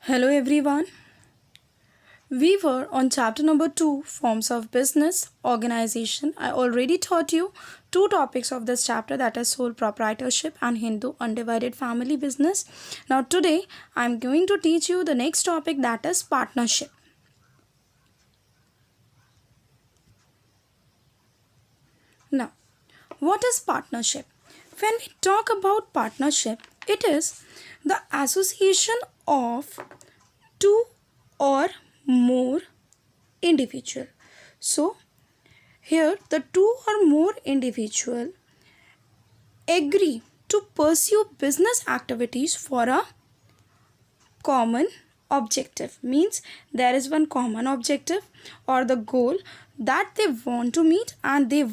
Hello everyone. We were on chapter number 2, forms of business organization. I already taught you two topics of this chapter, that is sole proprietorship and Hindu undivided family business. Now today I am going to teach you the next topic, that is partnership. Now, what is partnership? When we talk about partnership, it is the association of two or more individual. So here the two or more individual agree to pursue business activities for a common objective, means there is one common objective or the goal that they want to meet, and they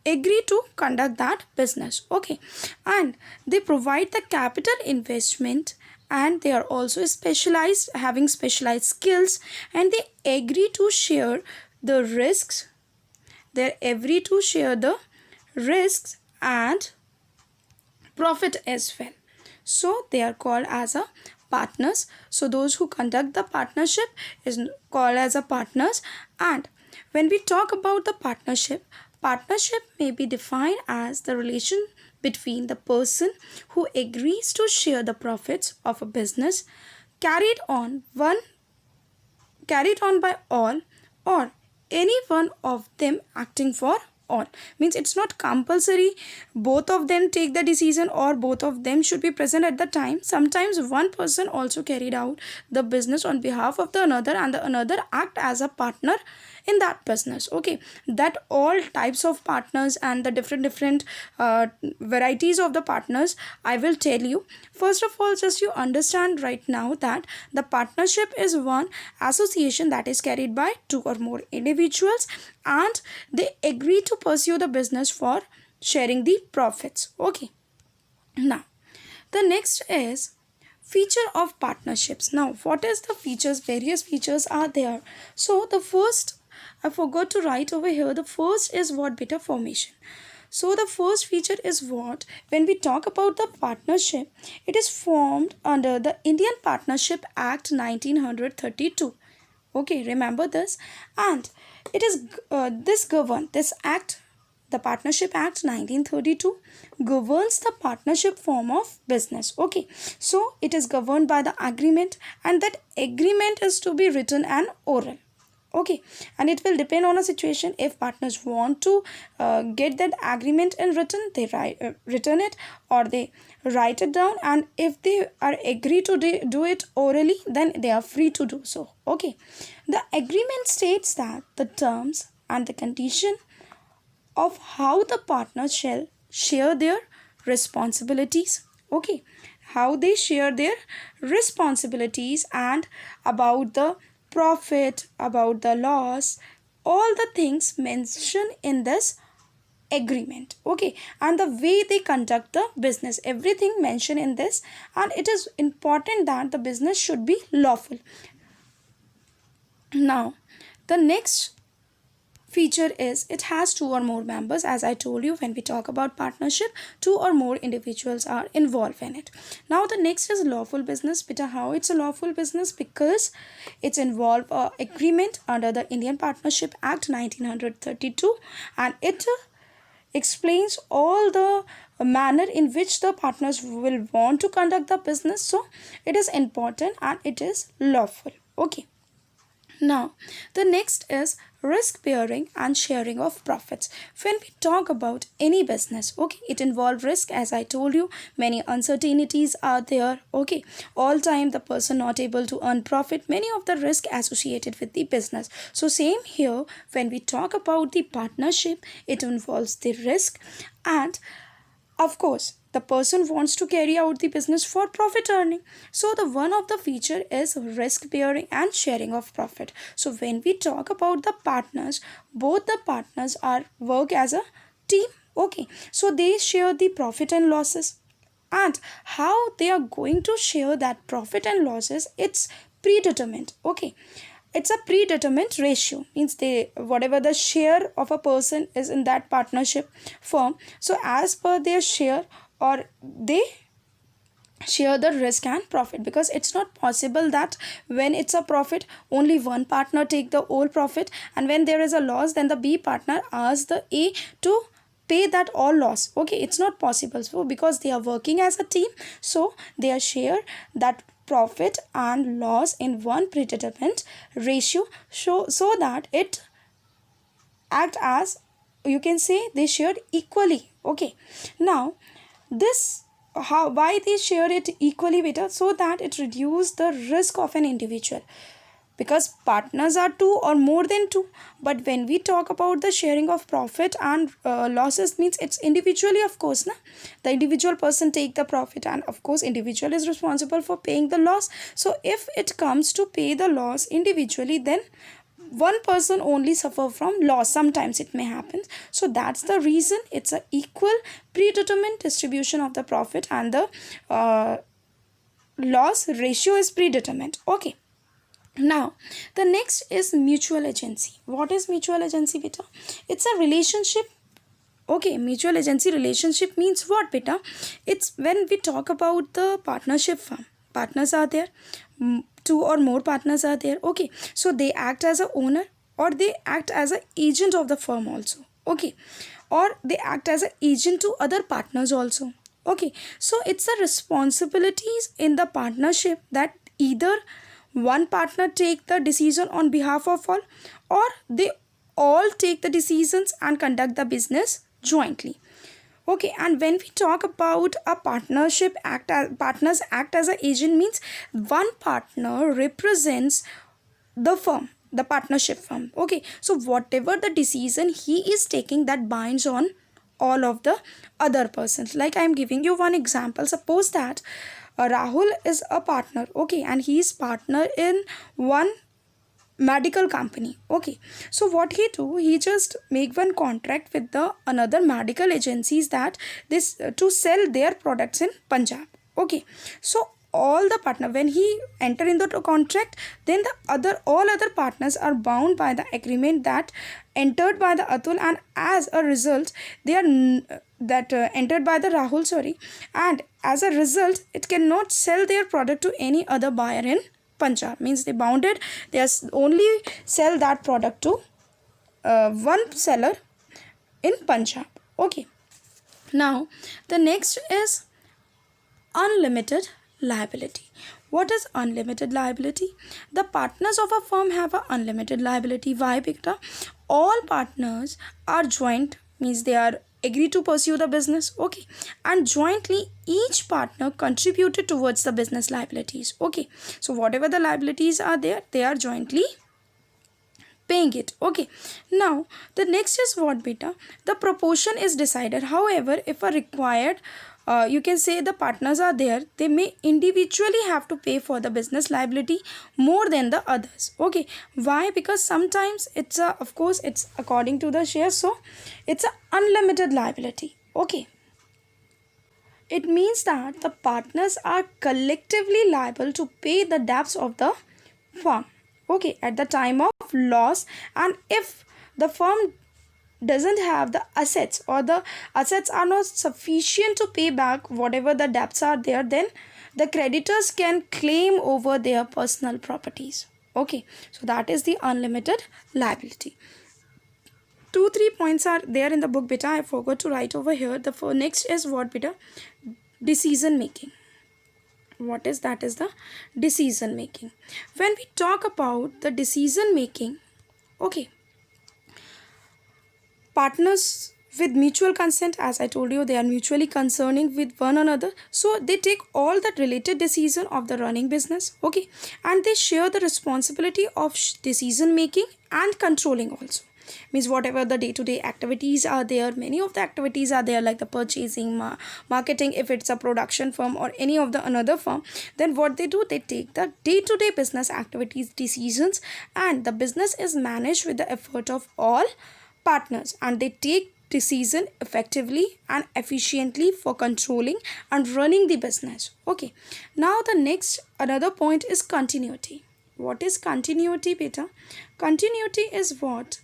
agree to conduct that business. Okay, and they provide the capital investment, and they are also specialized, having specialized skills, and they agree to share the risks. They agree to share the risks and profit as well. So they are called as a partners. So those who conduct the partnership is called as a partners. And when we talk about the partnership may be defined as the relation between the person who agrees to share the profits of a business carried on by all, or any one of them acting for all. Means it's not compulsory both of them take the decision or both of them should be present at the time. Sometimes one person also carried out the business on behalf of the another, and the another act as a partner in that business. Okay, that all types of partners and the different varieties of the partners I will tell you. First of all, just you understand right now that the partnership is one association that is carried by two or more individuals, and they agree to pursue the business for sharing the profits. Okay, now the next is feature of partnerships. Now what is the features? Various features are there. So the first, I forgot to write over here, the first is what? Beta formation. So the first feature is what? When we talk about the partnership, it is formed under the Indian Partnership Act 1932. Okay, remember this. And it is this act, the Partnership Act 1932, governs the partnership form of business. Okay, so it is governed by the agreement, and that agreement is to be written and oral. Okay, and it will depend on a situation. If partners want to get that agreement in written, they written it, or they write it down, and if they are agree to do it orally, then they are free to do so. Okay, the agreement states that the terms and the condition of how the partners shall share their responsibilities. Okay, how they share their responsibilities, and about the profit, about the loss, all the things mentioned in this agreement. Okay, and the way they conduct the business, everything mentioned in this. And it is important that the business should be lawful. Now the next feature is it has two or more members. As I told you, when we talk about partnership, two or more individuals are involved in it. Now the next is lawful business. Beta, how it's a lawful business? Because it's involved agreement under the Indian Partnership Act 1932, and it explains all the manner in which the partners will want to conduct the business. So it is important and it is lawful. Okay, now the next is risk bearing and sharing of profits. When we talk about any business, okay, it involves risk. As I told you, many uncertainties are there. Okay, all time the person not able to earn profit, many of the risk associated with the business. So same here, when we talk about the partnership, it involves the risk, and of course the person wants to carry out the business for profit earning. So the one of the feature is risk bearing and sharing of profit. So when we talk about the partners, both the partners are work as a team. Okay, so they share the profit and losses, and how they are going to share that profit and losses, it's predetermined. Okay, it's a predetermined ratio, means they whatever the share of a person is in that partnership firm, so as per their share, or they share the risk and profit, because it's not possible that when it's a profit only one partner take the whole profit, and when there is a loss then the B partner asks the A to pay that all loss. Okay, it's not possible. So because they are working as a team, so they are share that profit and loss in one predetermined ratio, so that it act as, you can say, they shared equally. Okay, now this, how, why they share it equally better, so that it reduce the risk of an individual, because partners are two or more than two. But when we talk about the sharing of profit and losses, means it's individually, of course, na, the individual person take the profit, and of course individual is responsible for paying the loss. So if it comes to pay the loss individually, then one person only suffer from loss, sometimes it may happen. So that's the reason it's a equal predetermined distribution of the profit, and the loss ratio is predetermined. Okay, now the next is mutual agency. What is mutual agency, beta? It's a relationship. Okay, mutual agency relationship means what, beta? It's when we talk about the partnership firm, partners are there, two or more partners are there. Okay, so they act as a owner, or they act as an agent of the firm also. Okay, or they act as an agent to other partners also. Okay, so it's the responsibilities in the partnership that either one partner take the decision on behalf of all, or they all take the decisions and conduct the business jointly. Okay, and when we talk about a partnership act as, partners act as an agent, means one partner represents the firm, the partnership firm. Okay, so whatever the decision he is taking, that binds on all of the other persons. Like I am giving you one example. Suppose that Rahul is a partner, okay, and he is partner in one medical company. Okay, so what he do, he just make one contract with the another medical agencies, that this to sell their products in Punjab. Okay, so all the partner, when he enter into the contract, then the other, all other partners are bound by the agreement that entered by the Atul, and as a result they are entered by the Rahul, sorry, and as a result it cannot sell their product to any other buyer in Punjab. Means they bounded, they are only sell that product to one seller in Punjab. Okay, now the next is unlimited liability. What is unlimited liability? The partners of a firm have a unlimited liability. Why, Victor? All partners are joint, means they are agree to pursue the business. Okay, and jointly each partner contributed towards the business liabilities. Okay, so whatever the liabilities are there, they are jointly paying it. Okay, now the next is what, beta? The proportion is decided. However, if a required, you can say the partners are there, they may individually have to pay for the business liability more than the others. Okay, why? Because sometimes it's a, of course it's according to the share, so it's a unlimited liability. Okay, it means that the partners are collectively liable to pay the debts of the firm, okay, at the time of loss. And if the firm doesn't have the assets, or the assets are not sufficient to pay back whatever the debts are there, then the creditors can claim over their personal properties. Okay, so that is the unlimited liability. 2-3 points are there in the book, beta. I forgot to write over here. The next is what, beta? Decision making. What is that? Is the decision making. When we talk about the decision making, okay, partners with mutual consent, as I told you, they are mutually concerning with one another, so they take all the related decision of the running business. Okay, and they share the responsibility of decision making and controlling also. Means whatever the day-to-day activities are there, many of the activities are there, like the purchasing, marketing, if it's a production firm or any of the another firm, then what they do, they take the day-to-day business activities decisions, and the business is managed with the effort of all partners, and they take decision effectively and efficiently for controlling and running the business. Okay, now the next another point is continuity. What is continuity, beta? Continuity is what?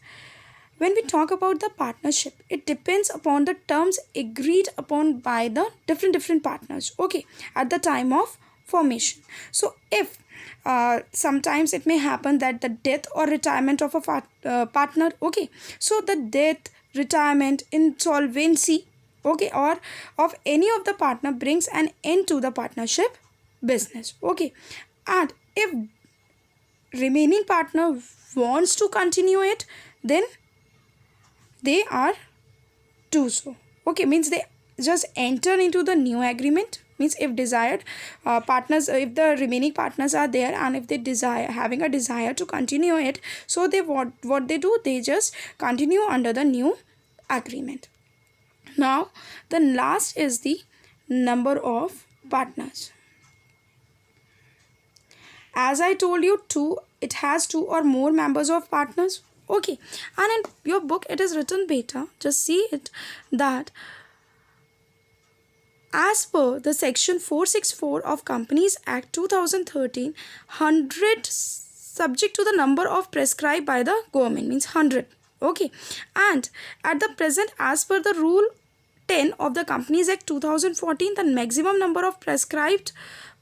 when we talk about the partnership, it depends upon the terms agreed upon by the different partners, okay, at the time of formation. So if sometimes it may happen that the death or retirement of a partner, okay, so the death, retirement, insolvency, okay, or of any of the partner brings an end to the partnership business, okay. And if remaining partner wants to continue it, then they are do so, okay, means they just enter into the new agreement. Means if desired partners, if the remaining partners are there and if they desire, having a desire to continue it, so they what they do, they just continue under the new agreement. Now the last is the number of partners. As I told you, two, it has two or more members of partners, okay. And in your book it is written beta, just see it, that as per the section 464 of Companies Act 2013, 100 subject to the number of prescribed by the government, means 100, okay. And at the present, as per the rule 10 of the Companies Act 2014, the maximum number of prescribed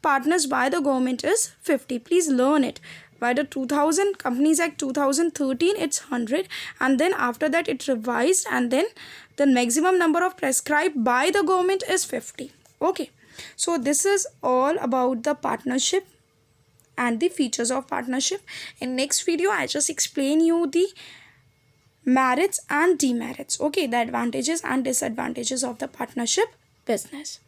partners by the government is 50. Please learn it. By the 2000 Companies Act 2013, it's 100, and then after that it revised, and then the maximum number of prescribed by the government is 50, okay. So this is all about the partnership and the features of partnership. In next video I just explain you the merits and demerits, okay, the advantages and disadvantages of the partnership business.